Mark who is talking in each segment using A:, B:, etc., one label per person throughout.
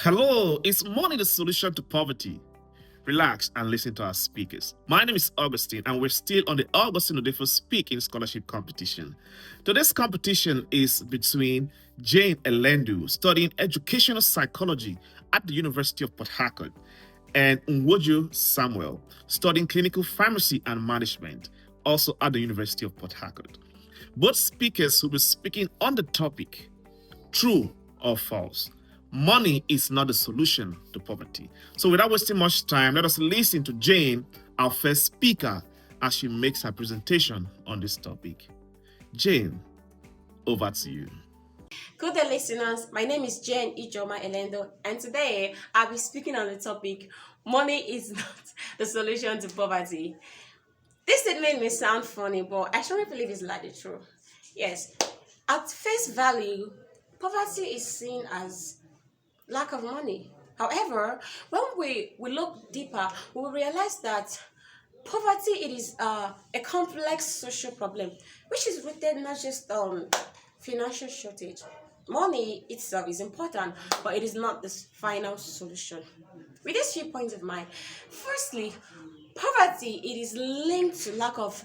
A: Hello, is money the solution to poverty? Relax and listen to our speakers. My name is Augustine, and we're still on the Augustine Odefo Speaking Scholarship Competition. Today's competition is between Jane Elendu, studying educational psychology at the University of Port Harcourt, and Nwojo Samuel, studying clinical pharmacy and management, also at the University of Port Harcourt. Both speakers will be speaking on the topic true or false. Money is not the solution to poverty. So, without wasting much time, let us listen to Jane, our first speaker, as she makes her presentation on this topic. Jane, over to you.
B: Good day, listeners. My name is Jane Elendu, and today I'll be speaking on the topic money is not the solution to poverty. This statement may sound funny, but I strongly believe it's likely true. Yes, at face value, poverty is seen as lack of money. However, when we look deeper, we will realize that poverty it is a complex social problem, which is rooted not just on financial shortage. Money itself is important, but it is not the final solution. With these few points of mind, firstly, poverty it is linked to lack of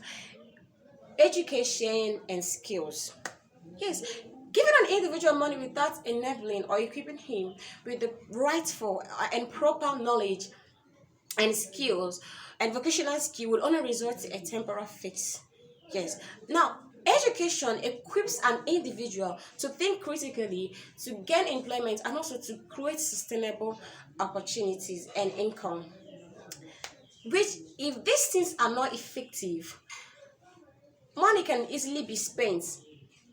B: education and skills. Yes, giving an individual money without enabling or equipping him with the rightful and proper knowledge and skills and vocational skill will only result to a temporary fix. Yes. Now, education equips an individual to think critically, to gain employment, and also to create sustainable opportunities and income. Which, if these things are not effective, money can easily be spent.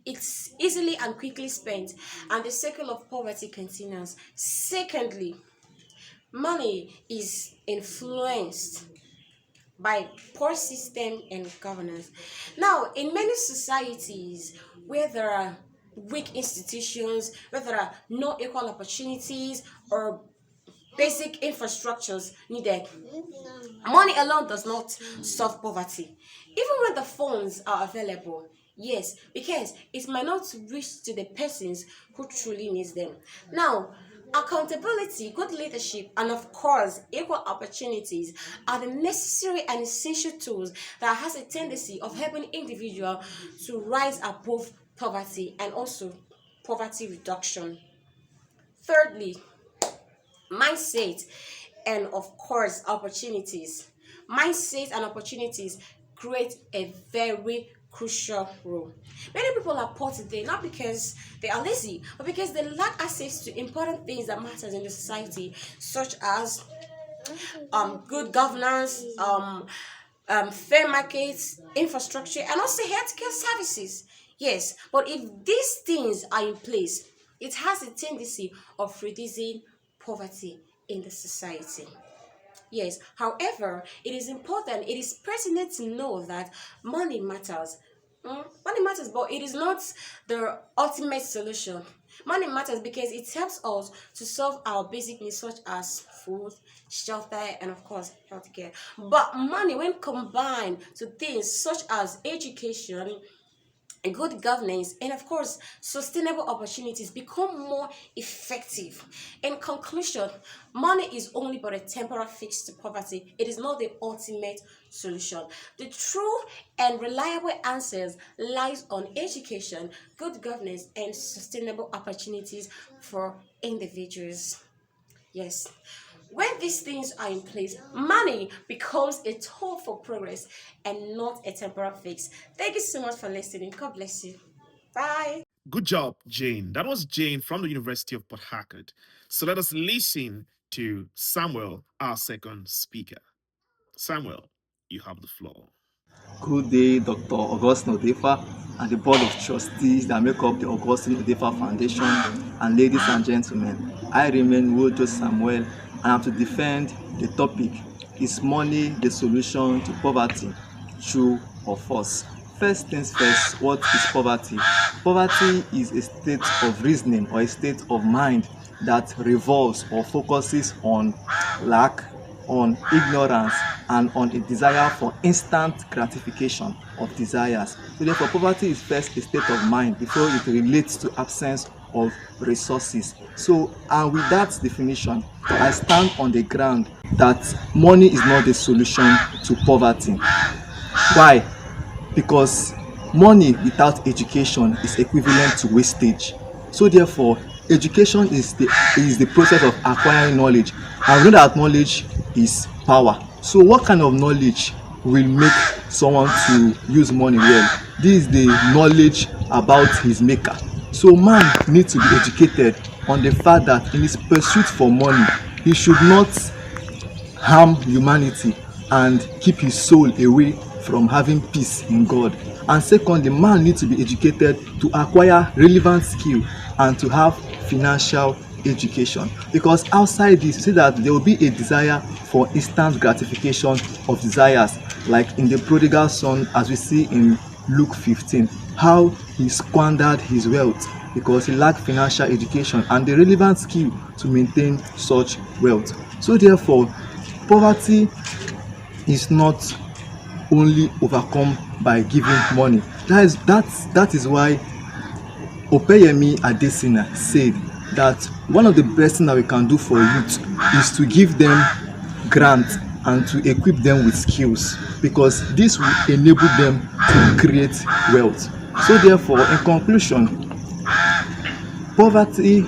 B: It's easily and quickly spent, and the cycle of poverty continues. Secondly, money is influenced by poor system and governance. Now, in many societies where there are weak institutions, where there are no equal opportunities or basic infrastructures needed, money alone does not solve poverty. Even when the funds are available, yes, because it might not reach to the persons who truly needs them. Now, accountability, good leadership, and of course, equal opportunities are the necessary and essential tools that has a tendency of helping individuals to rise above poverty and also poverty reduction. Thirdly, mindset and of course opportunities. Mindset and opportunities create a very crucial role. Many people are poor today not because they are lazy, but because they lack access to important things that matters in the society, such as good governance, fair markets, infrastructure, and also healthcare services. Yes, but if these things are in place, it has a tendency of reducing poverty in the society. Yes, however, it is important, it is pertinent to know that money matters. Money matters, but it is not the ultimate solution. Money matters because it helps us to solve our basic needs such as food, shelter, and of course, healthcare. But money, when combined to things such as education, good governance, and of course sustainable opportunities become more effective. In conclusion, money is only but a temporary fix to poverty. It is not the ultimate solution. The true and reliable answers lies on education, good governance, and sustainable opportunities for individuals. Yes. When these things are in place, money becomes a tool for progress and not a temporary fix. Thank you so much for listening. God bless you. Bye.
A: Good job, Jane. That was Jane from the University of Port Harcourt. So, let us listen to Samuel, our second speaker. Samuel, you have the floor.
C: Good day, Dr. Augustine Odefa and the Board of Trustees that make up the Augustine Odefa Foundation, and ladies and gentlemen, I remain Nwojo Samuel, and I'm to defend the topic, is money the solution to poverty, true or false? First things first, what is poverty? Poverty is a state of reasoning or a state of mind that revolves or focuses on lack, on ignorance, and on a desire for instant gratification of desires. So therefore, poverty is first a state of mind before it relates to absence of resources. So, and with that definition, I stand on the ground that money is not the solution to poverty. Why? Because money without education is equivalent to wastage. So therefore, education is the process of acquiring knowledge, and we know that knowledge is power. So what kind of knowledge will make someone to use money well? This is the knowledge about his maker. So man needs to be educated on the fact that in his pursuit for money, he should not harm humanity and keep his soul away from having peace in God. And secondly, man needs to be educated to acquire relevant skill and to have financial education, because outside this you see that there will be a desire for instant gratification of desires, like in the prodigal son, as we see in Luke 15, how he squandered his wealth because he lacked financial education and the relevant skill to maintain such wealth. So therefore, poverty is not only overcome by giving money. That is why Opeyemi Adesina said that one of the best things that we can do for youth is to give them grants and to equip them with skills, because this will enable them to create wealth. So therefore, in conclusion, poverty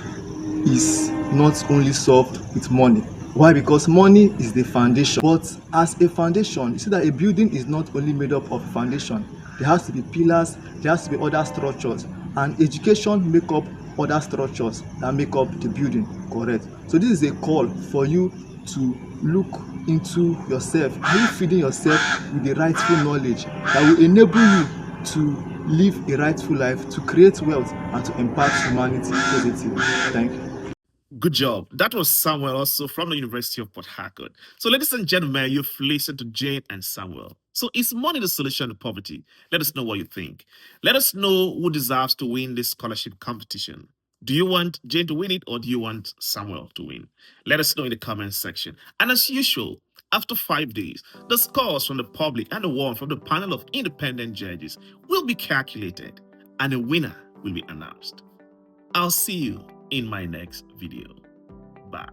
C: is not only solved with money. Why? Because money is the foundation. But as a foundation, you see that a building is not only made up of foundation. There has to be pillars, there has to be other structures, and education make up other structures that make up the building. Correct. So this is a call for you to look into yourself. Are you feeding yourself with the rightful knowledge that will enable you to live a rightful life, to create wealth, and to impact humanity positively? Thank you.
A: Good job. That was Samuel, also from the University of Port Harcourt. So, ladies and gentlemen, you've listened to Jane and Samuel. So, is money the solution to poverty? Let us know what you think. Let us know who deserves to win this scholarship competition. Do you want Jane to win it, or do you want Samuel to win? Let us know in the comments section. And as usual, after 5 days, the scores from the public and the one from the panel of independent judges will be calculated, and a winner will be announced. I'll see you in my next video. Bye.